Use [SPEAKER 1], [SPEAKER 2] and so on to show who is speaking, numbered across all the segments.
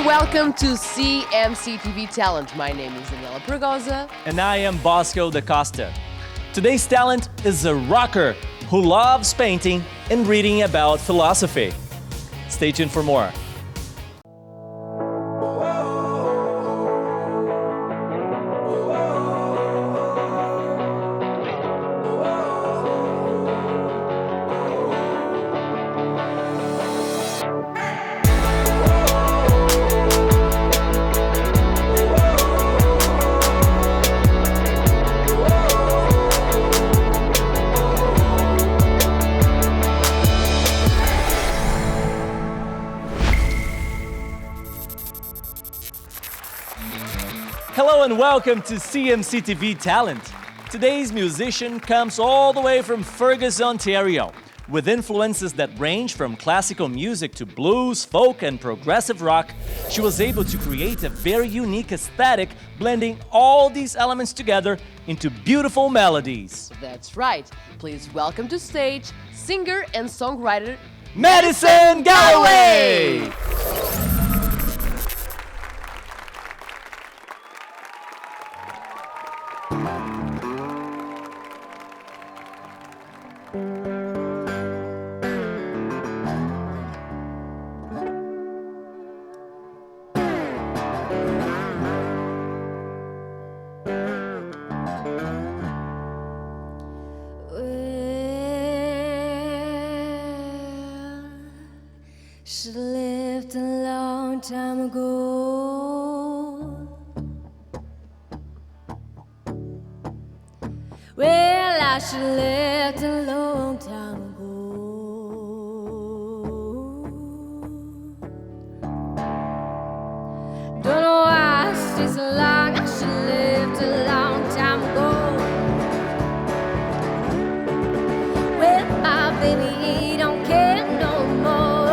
[SPEAKER 1] welcome to Cmctv Talent. My name is Daniela Pregosa.
[SPEAKER 2] And I am Bosco da Costa. Today's talent is a rocker who loves painting and reading about philosophy. Stay tuned for more. Hello and welcome to Cmctv Talent. Today's musician comes all the way from Fergus, Ontario. With influences that range from classical music to blues, folk and progressive rock, she was able to create a very unique aesthetic, blending all these elements together into beautiful melodies.
[SPEAKER 1] That's right. Please welcome to stage singer and songwriter
[SPEAKER 2] Madison Galloway!
[SPEAKER 3] She lived a long time ago. Well, I should lived a long time ago. Don't know why she's so long. I should lived a long time ago. Well, my baby don't care no more.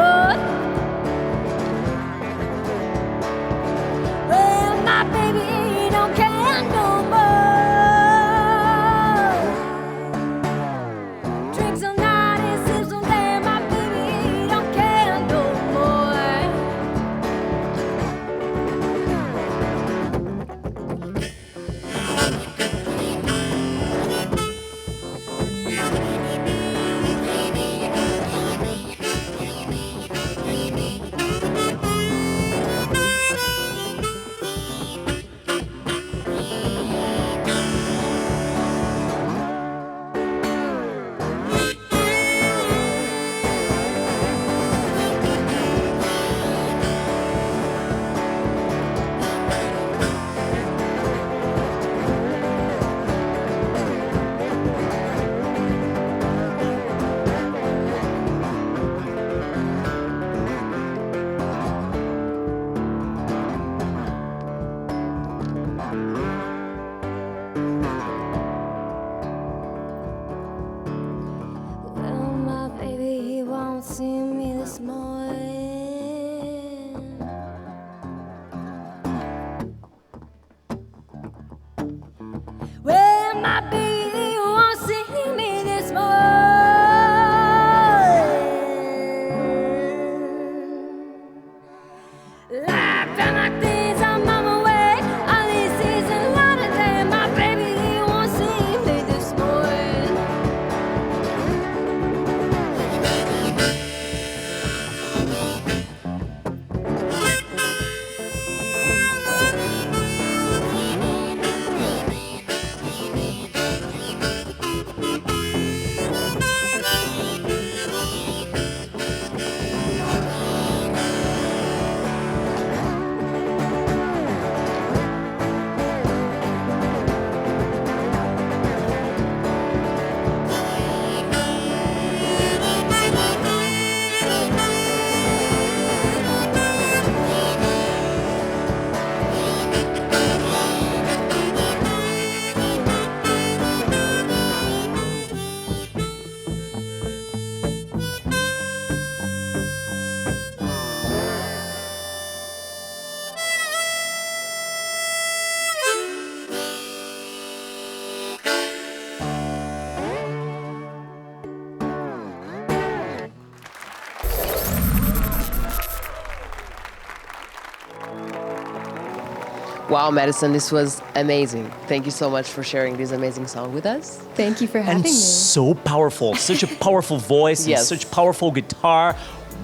[SPEAKER 1] Wow, Madison, this was amazing. Thank you so much for sharing this amazing song with us.
[SPEAKER 4] Thank you for having
[SPEAKER 2] And
[SPEAKER 4] me.
[SPEAKER 2] so powerful, such a powerful voice,
[SPEAKER 1] Yes.
[SPEAKER 2] and such powerful guitar.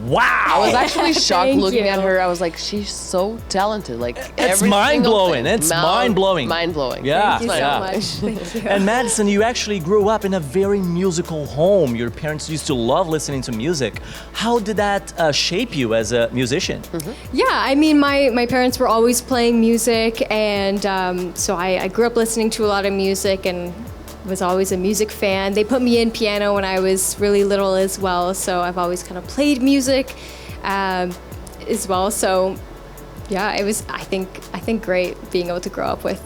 [SPEAKER 2] Wow!
[SPEAKER 1] I was actually shocked
[SPEAKER 4] Thank
[SPEAKER 1] looking
[SPEAKER 4] you.
[SPEAKER 1] at her. I was like, she's so talented. Like
[SPEAKER 2] It's
[SPEAKER 1] every
[SPEAKER 2] mind-blowing.
[SPEAKER 1] single thing.
[SPEAKER 2] It's mind-blowing.
[SPEAKER 1] Mind-blowing.
[SPEAKER 2] Yeah.
[SPEAKER 4] Thank you
[SPEAKER 2] yeah.
[SPEAKER 4] so much. Thank you.
[SPEAKER 2] And Madison, you actually grew up in a very musical home. Your parents used to love listening to music. How did that shape you as a musician?
[SPEAKER 4] Yeah, I mean, my parents were always playing music, and so I grew up listening to a lot of music and was always a music fan. They put me in piano when I was really little as well, so I've always kind of played music as well. So yeah, it was I think great being able to grow up with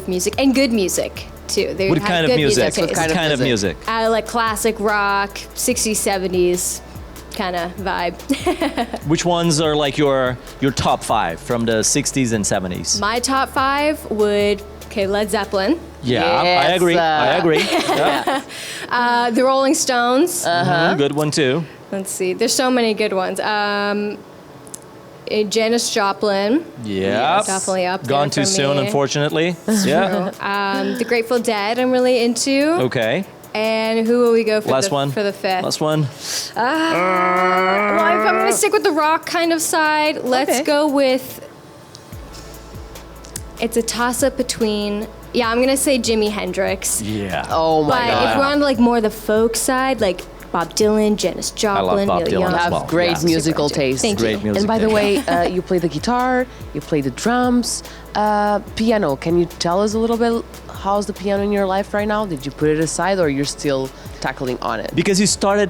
[SPEAKER 4] music and good music too. They
[SPEAKER 2] What
[SPEAKER 4] had
[SPEAKER 2] kind of
[SPEAKER 4] good
[SPEAKER 2] music?
[SPEAKER 4] taste.
[SPEAKER 2] What kind of music?
[SPEAKER 4] Like classic rock, 60s, 70s kind of vibe.
[SPEAKER 2] Which ones are like your top 5 from the 60s and 70s?
[SPEAKER 4] My top 5 would, Led Zeppelin,
[SPEAKER 2] Yeah,
[SPEAKER 1] Yes,
[SPEAKER 2] I agree. I agree. Yeah.
[SPEAKER 4] the Rolling Stones.
[SPEAKER 2] Good one too.
[SPEAKER 4] Let's see, there's so many good ones. Janis Joplin.
[SPEAKER 2] Yeah.
[SPEAKER 4] Definitely up there
[SPEAKER 2] Gone too
[SPEAKER 4] for
[SPEAKER 2] soon,
[SPEAKER 4] me.
[SPEAKER 2] unfortunately. Yeah.
[SPEAKER 4] The Grateful Dead I'm really into.
[SPEAKER 2] Okay.
[SPEAKER 4] And who will we go for
[SPEAKER 2] Last one.
[SPEAKER 4] for the fifth?
[SPEAKER 2] Last one.
[SPEAKER 4] Well, if I'm going to stick with the rock kind of side, let's
[SPEAKER 1] Okay.
[SPEAKER 4] go with... It's a toss-up between... Yeah, I'm going to say Jimi Hendrix.
[SPEAKER 2] Yeah.
[SPEAKER 1] Oh my
[SPEAKER 4] But
[SPEAKER 1] God.
[SPEAKER 4] if we're on like more the folk side, like Bob Dylan, Janis Joplin,
[SPEAKER 2] Bob
[SPEAKER 4] Neil
[SPEAKER 2] Dylan
[SPEAKER 4] Young.
[SPEAKER 2] as
[SPEAKER 1] have
[SPEAKER 2] well.
[SPEAKER 1] great
[SPEAKER 2] Yeah.
[SPEAKER 1] musical
[SPEAKER 4] Super into.
[SPEAKER 1] taste.
[SPEAKER 4] Thank
[SPEAKER 2] Great
[SPEAKER 4] you.
[SPEAKER 2] music.
[SPEAKER 1] And by the
[SPEAKER 2] taste.
[SPEAKER 1] way, you play the guitar, you play the drums, piano. Can you tell us a little bit how's the piano in your life right now? Did you put it aside or you're still tackling on it?
[SPEAKER 2] Because you started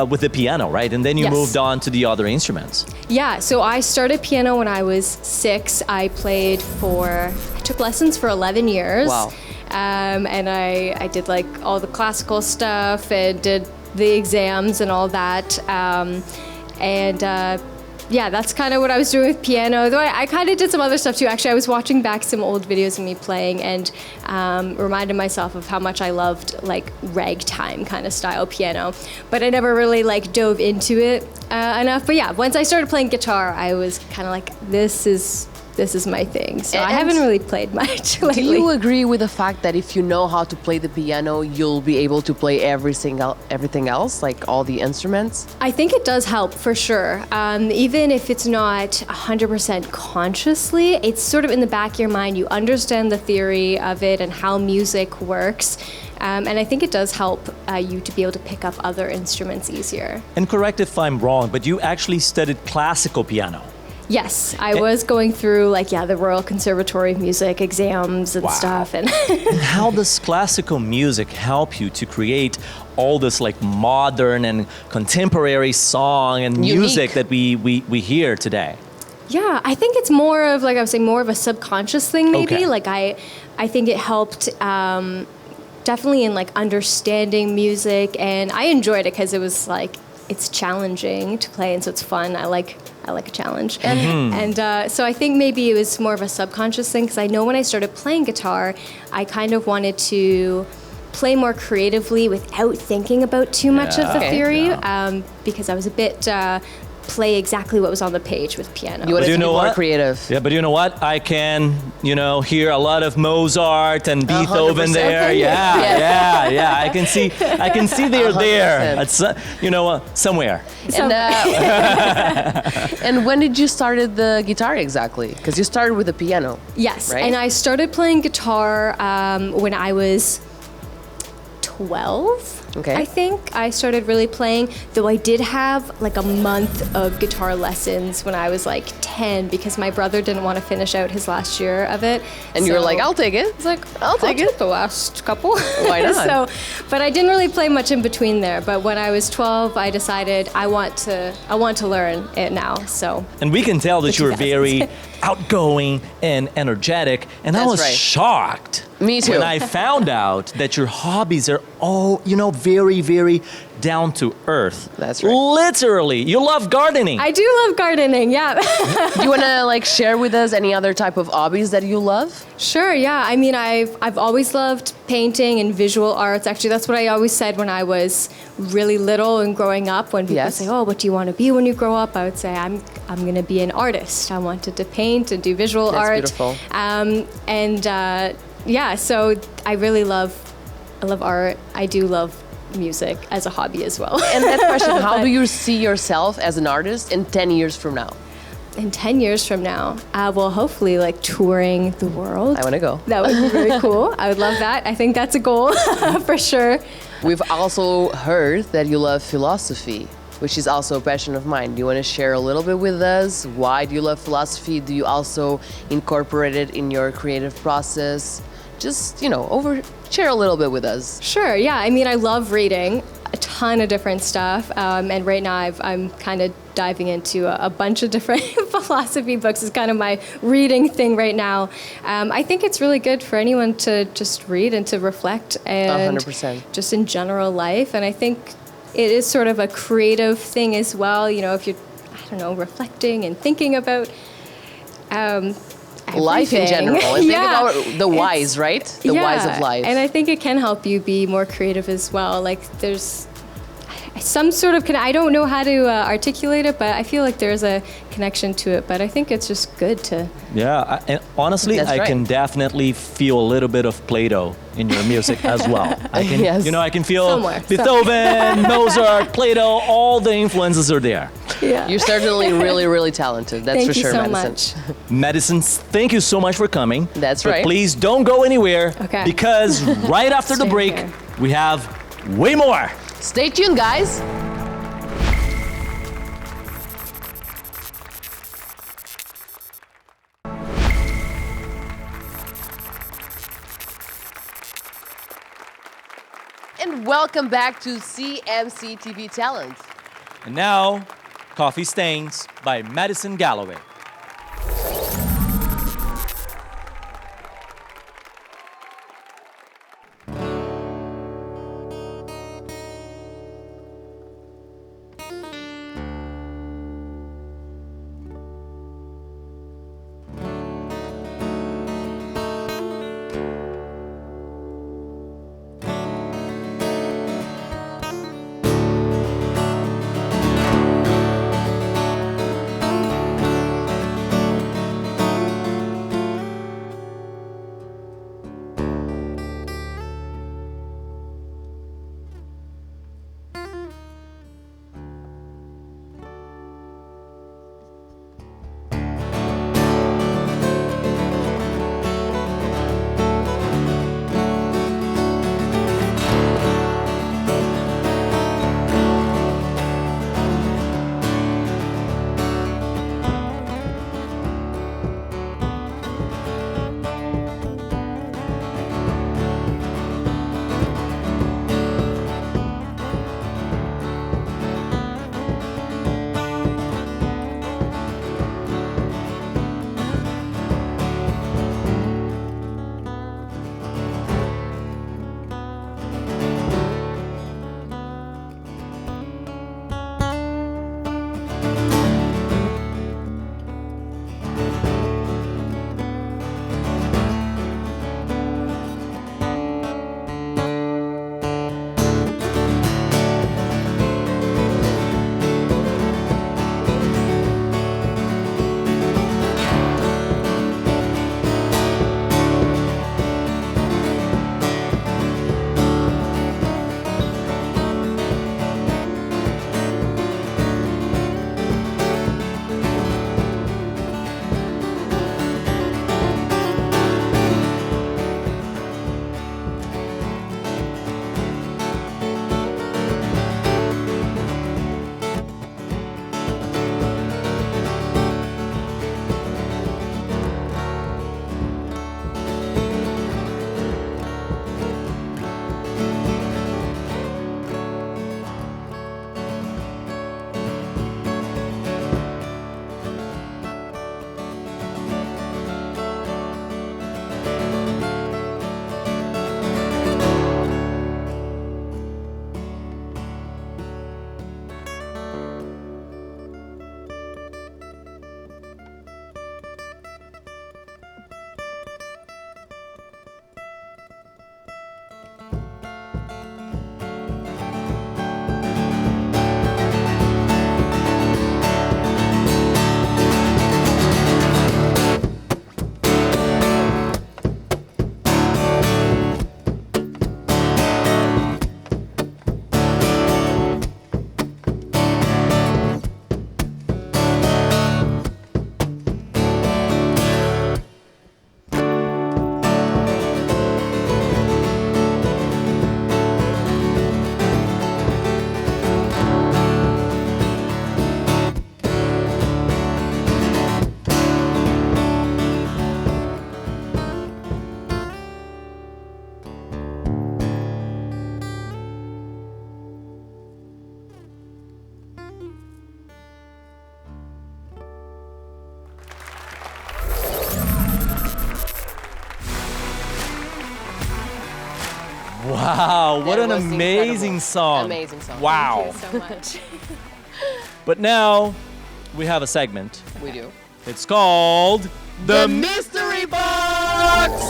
[SPEAKER 2] with the piano, right? And then you
[SPEAKER 4] Yes.
[SPEAKER 2] moved on to the other instruments.
[SPEAKER 4] Yeah, so I started piano when I was 6. I took lessons for 11 years.
[SPEAKER 1] Wow.
[SPEAKER 4] And I did like all the classical stuff and did the exams and all that. Yeah, that's kind of what I was doing with piano. Though I kind of did some other stuff too. Actually, I was watching back some old videos of me playing and reminded myself of how much I loved like ragtime kind of style piano. But I never really like dove into it enough. But yeah, once I started playing guitar, I was kind of like, this is my thing. So I
[SPEAKER 1] And
[SPEAKER 4] haven't really played much lately.
[SPEAKER 1] Do you agree with the fact that if you know how to play the piano, you'll be able to play everything else, like all the instruments?
[SPEAKER 4] I think it does help for sure. Even if it's not 100% consciously, it's sort of in the back of your mind. You understand the theory of it and how music works. And I think it does help you to be able to pick up other instruments easier.
[SPEAKER 2] And correct if I'm wrong, but you actually studied classical piano.
[SPEAKER 4] Yes, I was going through the Royal Conservatory of Music exams and
[SPEAKER 2] Wow.
[SPEAKER 4] stuff. And
[SPEAKER 2] And how does classical music help you to create all this like modern and contemporary song and music that we hear today?
[SPEAKER 4] yeah, I think it's more of, like I was saying, more of a subconscious thing maybe.
[SPEAKER 2] Okay.
[SPEAKER 4] Like I think it helped definitely in like understanding music, and I enjoyed it because it was like, it's challenging to play and so it's fun. I like a challenge. And so I think maybe it was more of a subconscious thing because I know when I started playing guitar, I kind of wanted to play more creatively without thinking about too much of the
[SPEAKER 2] Yeah.
[SPEAKER 4] theory
[SPEAKER 2] Yeah.
[SPEAKER 4] because I was a bit play exactly what was on the page with piano.
[SPEAKER 1] You wanted
[SPEAKER 2] But you
[SPEAKER 1] to be
[SPEAKER 2] know
[SPEAKER 1] more
[SPEAKER 2] what?
[SPEAKER 1] creative.
[SPEAKER 2] Yeah, but you know what? I can, hear a lot of Mozart and Beethoven
[SPEAKER 1] 100%.
[SPEAKER 2] there. Yeah. I can see they're there.
[SPEAKER 1] 100%.
[SPEAKER 2] It's somewhere.
[SPEAKER 1] And, and when did you started the guitar exactly? Because you started with the piano.
[SPEAKER 4] Yes,
[SPEAKER 1] Right?
[SPEAKER 4] and I started playing guitar when I was 12.
[SPEAKER 1] Okay.
[SPEAKER 4] I think I started really playing, though I did have like a month of guitar lessons when I was like 10 because my brother didn't want to finish out his last year of it.
[SPEAKER 1] And you were
[SPEAKER 4] So
[SPEAKER 1] like, I'll take it.
[SPEAKER 4] I was like, I'll take the last couple.
[SPEAKER 1] Why not?
[SPEAKER 4] But I didn't really play much in between there. But when I was 12, I decided I want to learn it now. So
[SPEAKER 2] And we can tell that you're
[SPEAKER 4] 2000s.
[SPEAKER 2] very outgoing and energetic. And I
[SPEAKER 1] That's
[SPEAKER 2] was
[SPEAKER 1] right.
[SPEAKER 2] shocked
[SPEAKER 1] Me too.
[SPEAKER 2] when I found out that your hobbies are oh, very, very down to earth.
[SPEAKER 1] That's right.
[SPEAKER 2] Literally, you love gardening.
[SPEAKER 4] I do love gardening, yeah.
[SPEAKER 1] Do you want to share with us any other type of hobbies that you love?
[SPEAKER 4] Sure, yeah. I mean, I've always loved painting and visual arts. Actually, that's what I always said when I was really little and growing up. When people say, "Oh, what do you want to be when you grow up?" I would say, "I'm going to be an artist. I wanted to paint and do visual art."
[SPEAKER 1] That's beautiful.
[SPEAKER 4] So I really love art. I do love music as a hobby as well.
[SPEAKER 1] And that question, how do you see yourself as an artist in 10 years from now?
[SPEAKER 4] In 10 years from now, well, hopefully touring the world.
[SPEAKER 1] I want to go.
[SPEAKER 4] That would be very cool. I would love that. I think that's a goal for sure.
[SPEAKER 1] We've also heard that you love philosophy, which is also a passion of mine. Do you want to share a little bit with us? Why do you love philosophy? Do you also incorporate it in your creative process? Just, share a little bit with us.
[SPEAKER 4] Sure, yeah. I mean, I love reading a ton of different stuff. And right now I'm kind of diving into a bunch of different philosophy books. It's kind of my reading thing right now. I think it's really good for anyone to just read and to reflect and
[SPEAKER 1] 100%.
[SPEAKER 4] Just in general life. And I think it is sort of a creative thing as well. If you're, reflecting and thinking about
[SPEAKER 1] life in general. And think about the whys, right? The whys of life.
[SPEAKER 4] And I think it can help you be more creative as well. There's some sort of, I don't know how to articulate it, but I feel like there's a connection to it. But I think it's just good to...
[SPEAKER 2] Yeah, and honestly, I can definitely feel a little bit of Plato in your music as well. I can,
[SPEAKER 1] yes.
[SPEAKER 2] I can feel
[SPEAKER 4] Somewhere.
[SPEAKER 2] Beethoven, Mozart, Plato, all the influences are there.
[SPEAKER 4] Yeah.
[SPEAKER 1] You're certainly really, really talented. That's
[SPEAKER 4] Thank
[SPEAKER 1] for sure,
[SPEAKER 4] you so
[SPEAKER 1] Madison.
[SPEAKER 4] much.
[SPEAKER 2] Madison, thank you so much for coming.
[SPEAKER 1] That's
[SPEAKER 2] but
[SPEAKER 1] right.
[SPEAKER 2] Please don't go anywhere,
[SPEAKER 4] Okay.
[SPEAKER 2] because right after the
[SPEAKER 4] Stay
[SPEAKER 2] break,
[SPEAKER 4] here.
[SPEAKER 2] we have way more.
[SPEAKER 1] Stay tuned, guys. And welcome back to CMCtv Talent.
[SPEAKER 2] And now, Coffee Stains by Madison Galloway. Wow, what
[SPEAKER 1] That
[SPEAKER 2] an
[SPEAKER 1] was
[SPEAKER 2] amazing
[SPEAKER 1] incredible.
[SPEAKER 2] song.
[SPEAKER 1] Amazing song.
[SPEAKER 2] Wow.
[SPEAKER 4] Thank you so much.
[SPEAKER 2] But now we have a segment.
[SPEAKER 1] We do.
[SPEAKER 2] It's called The Mystery Box!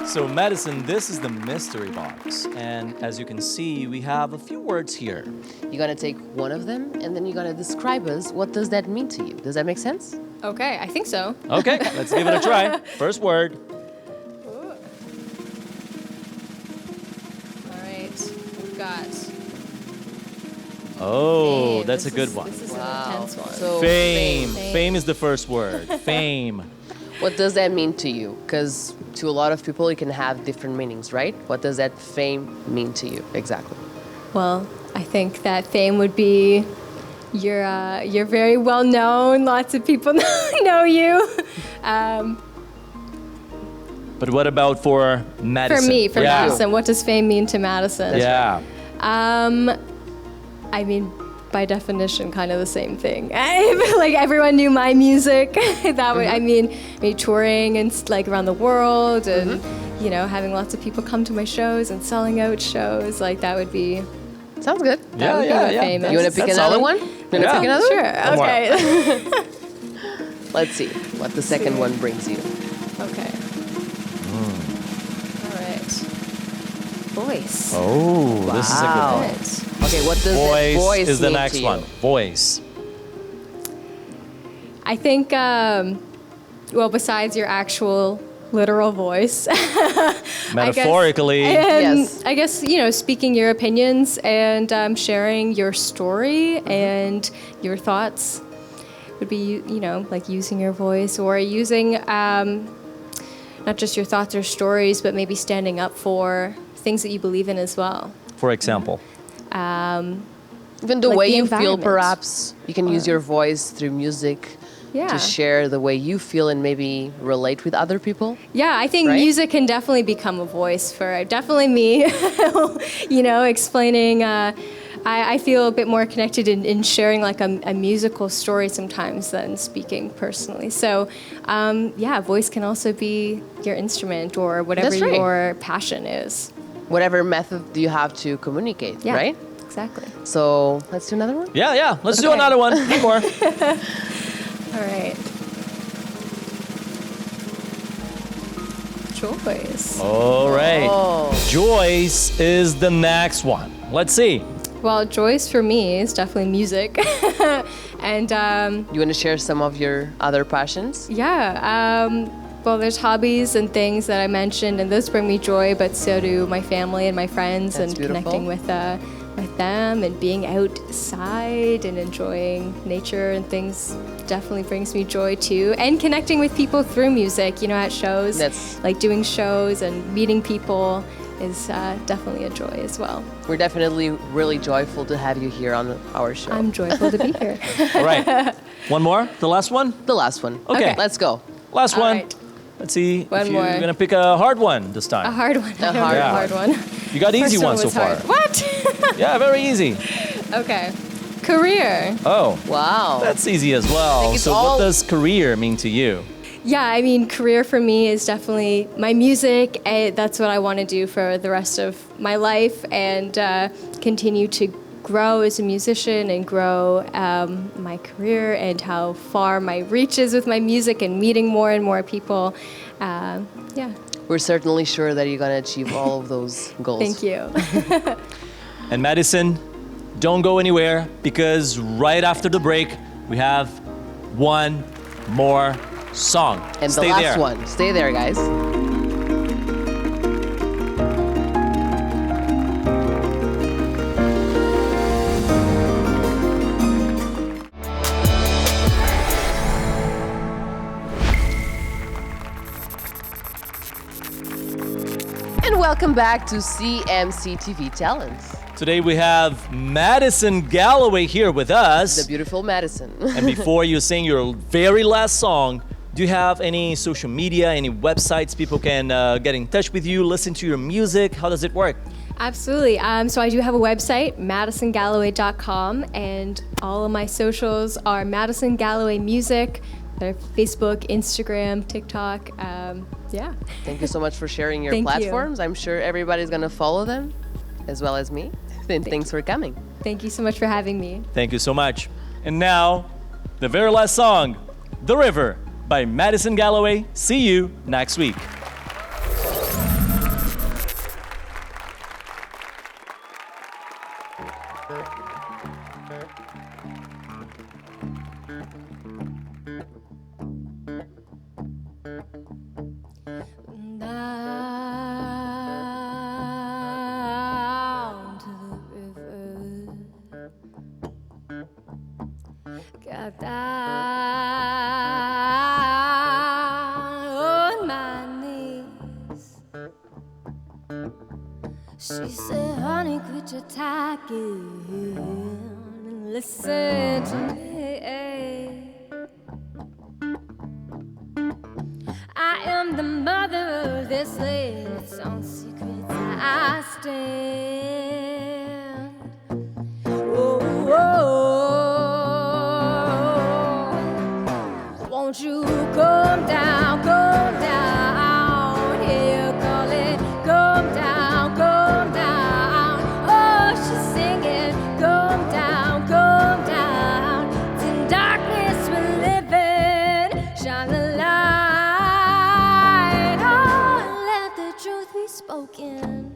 [SPEAKER 2] So Madison, this is the mystery box. And as you can see, we have a few words here.
[SPEAKER 1] You're gonna take one of them and then you're gonna describe us. What does that mean to you? Does that make sense?
[SPEAKER 4] Okay, I think so.
[SPEAKER 2] Okay, let's give it a try. First word.
[SPEAKER 4] All right, we've got
[SPEAKER 2] Oh,
[SPEAKER 4] fame.
[SPEAKER 2] that's a
[SPEAKER 4] This
[SPEAKER 2] good
[SPEAKER 4] is-
[SPEAKER 2] one.
[SPEAKER 4] This is
[SPEAKER 1] Wow.
[SPEAKER 4] an intense one.
[SPEAKER 1] So
[SPEAKER 2] Fame.
[SPEAKER 4] Fame.
[SPEAKER 2] Fame is the first word. Fame.
[SPEAKER 1] what does that mean to you? Because to a lot of people, it can have different meanings, right? What does that fame mean to you exactly?
[SPEAKER 4] Well, I think that fame would be you're very well known. Lots of people know you.
[SPEAKER 2] But what about for Madison?
[SPEAKER 4] For me, for
[SPEAKER 2] Yeah.
[SPEAKER 4] Madison, what does fame mean to Madison?
[SPEAKER 2] Yeah.
[SPEAKER 4] I mean, by definition, kind of the same thing. Like everyone knew my music. That would, I mean, me touring and like around the world, and you know, having lots of people come to my shows and selling out shows. Like that would be.
[SPEAKER 1] Sounds good.
[SPEAKER 4] That would be what fame is.
[SPEAKER 1] You want to pick
[SPEAKER 2] That's
[SPEAKER 1] another
[SPEAKER 2] solid.
[SPEAKER 1] one? You want to
[SPEAKER 2] Yeah.
[SPEAKER 1] pick another one?
[SPEAKER 4] Sure.
[SPEAKER 2] One more.
[SPEAKER 4] Okay.
[SPEAKER 1] Let's see what the second one brings you.
[SPEAKER 4] Okay. All right. Voice.
[SPEAKER 2] Oh, this is a good
[SPEAKER 1] Wow.
[SPEAKER 2] one.
[SPEAKER 4] Right.
[SPEAKER 1] Okay, what does that
[SPEAKER 2] Voice
[SPEAKER 1] voice
[SPEAKER 2] is the
[SPEAKER 1] mean
[SPEAKER 2] next
[SPEAKER 1] to you?
[SPEAKER 2] one. Voice.
[SPEAKER 4] I think, well, besides your actual literal voice,
[SPEAKER 2] Metaphorically.
[SPEAKER 1] Yes.
[SPEAKER 4] I guess, you know, speaking your opinions and sharing your story and your thoughts would be, you know, like using your voice or using not just your thoughts or stories, but maybe standing up for things that you believe in as well.
[SPEAKER 2] For example.
[SPEAKER 1] Even the
[SPEAKER 4] Like
[SPEAKER 1] way
[SPEAKER 4] the
[SPEAKER 1] you feel,
[SPEAKER 4] environment.
[SPEAKER 1] perhaps. You can use your voice through music
[SPEAKER 4] Yeah.
[SPEAKER 1] to share the way you feel and maybe relate with other people.
[SPEAKER 4] Yeah, I think
[SPEAKER 1] Right?
[SPEAKER 4] music can definitely become a voice for definitely me. You know, explaining. I feel a bit more connected in sharing like a musical story sometimes than speaking personally. So, yeah, voice can also be your instrument or whatever
[SPEAKER 1] That's right.
[SPEAKER 4] your passion is.
[SPEAKER 1] Whatever method you have to communicate,
[SPEAKER 4] Yeah,
[SPEAKER 1] right?
[SPEAKER 4] exactly.
[SPEAKER 1] So let's do another one.
[SPEAKER 2] Yeah. Let's do
[SPEAKER 4] Okay.
[SPEAKER 2] another one. One more.
[SPEAKER 4] All right. Choice.
[SPEAKER 2] All right.
[SPEAKER 1] Oh.
[SPEAKER 2] Joyce is the next one. Let's see.
[SPEAKER 4] Well, Joyce for me is definitely music, and
[SPEAKER 1] You want to share some of your other passions?
[SPEAKER 4] yeah. Well, there's hobbies and things that I mentioned, and those bring me joy. But so do my family and my friends,
[SPEAKER 1] That's
[SPEAKER 4] and
[SPEAKER 1] beautiful.
[SPEAKER 4] connecting with them and being outside and enjoying nature and things definitely brings me joy too. And connecting with people through music, you know, at shows,
[SPEAKER 1] That's-
[SPEAKER 4] like doing shows and meeting people is definitely a joy as well.
[SPEAKER 1] We're definitely really joyful to have you here on our show.
[SPEAKER 4] I'm joyful to be here.
[SPEAKER 2] All right. One more. The last one.
[SPEAKER 1] the last one.
[SPEAKER 2] Okay.
[SPEAKER 1] Let's go.
[SPEAKER 2] Last
[SPEAKER 4] All
[SPEAKER 2] one.
[SPEAKER 4] right.
[SPEAKER 2] Let's see
[SPEAKER 4] One
[SPEAKER 2] if you're
[SPEAKER 4] more.
[SPEAKER 2] gonna pick a hard one this time.
[SPEAKER 4] A hard one.
[SPEAKER 1] A hard
[SPEAKER 4] A
[SPEAKER 2] one.
[SPEAKER 4] hard one.
[SPEAKER 2] You got easy
[SPEAKER 4] First one
[SPEAKER 2] ones so
[SPEAKER 4] was
[SPEAKER 2] far.
[SPEAKER 4] hard. What?
[SPEAKER 2] Yeah, very easy.
[SPEAKER 4] Okay. Career.
[SPEAKER 2] Oh,
[SPEAKER 1] Wow.
[SPEAKER 2] that's easy as well.
[SPEAKER 1] it's
[SPEAKER 2] So
[SPEAKER 1] all-
[SPEAKER 2] what does career mean to you?
[SPEAKER 4] Yeah, I mean, career for me is definitely my music. That's what I want to do for the rest of my life and continue to grow as a musician and grow my career and how far my reach is with my music and meeting more and more people. Yeah,
[SPEAKER 1] We're certainly sure that you're going to achieve all of those goals.
[SPEAKER 4] thank you.
[SPEAKER 2] And Madison, don't go anywhere because right after the break, we have one more song.
[SPEAKER 1] And
[SPEAKER 2] Stay
[SPEAKER 1] the last
[SPEAKER 2] there.
[SPEAKER 1] one. Stay there, guys. And welcome back to Cmctv Talents.
[SPEAKER 2] Today we have Madison Galloway here with
[SPEAKER 1] The
[SPEAKER 2] us.
[SPEAKER 1] beautiful Madison.
[SPEAKER 2] And before you sing your very last song, do you have any social media, any websites people can get in touch with you, listen to your music? How does it work?
[SPEAKER 4] Absolutely. So I do have a website, madisongalloway.com, and all of my socials are Madison Galloway Music, Facebook, Instagram, TikTok. Yeah.
[SPEAKER 1] Thank you so much for sharing your
[SPEAKER 4] Thank you.
[SPEAKER 1] platforms. I'm sure everybody's going to follow them, as well as me. And thanks for coming.
[SPEAKER 4] Thank you so much for having me.
[SPEAKER 2] Thank you so much. And now, the very last song, The River by Madison Galloway. See you next week.
[SPEAKER 3] Down to the river, got down on my knees. She said, honey, quit your talking and listen to me. I am the mother of this land. It's on secrets I stand. Oh, won't you come down, here, call it, come down, oh, she's singing, come down, it's in darkness we're living, shine the light, oh, let the truth be spoken.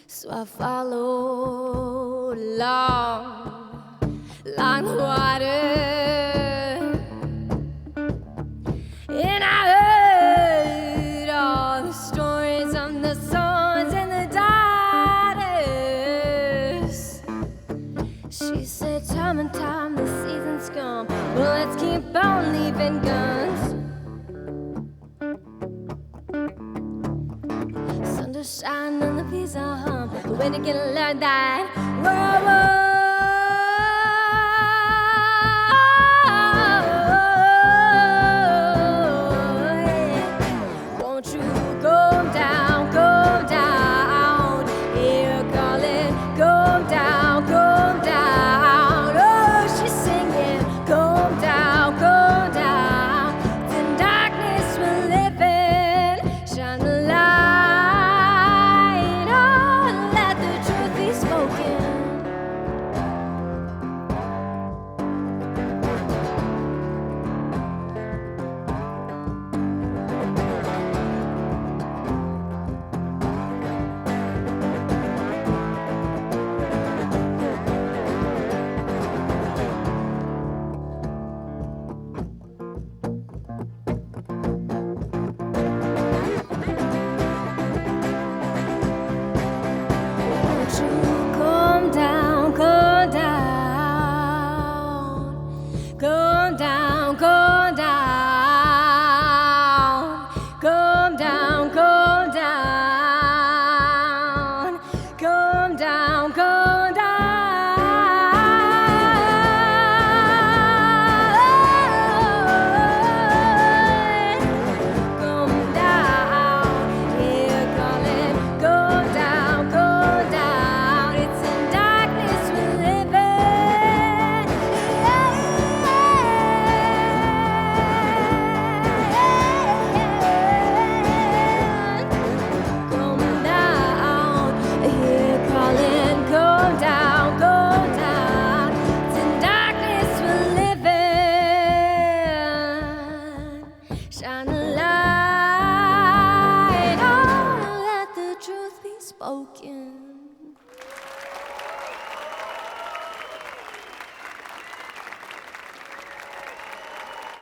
[SPEAKER 3] So I followed along the water, and I heard all the stories of the sons and the daughters. She said, time and time, the season's come. Well, let's keep on leaving guns. Sun to shine and the bees are hum. But when you get to learn that, whoa. Shine a light, oh, let the truth be spoken.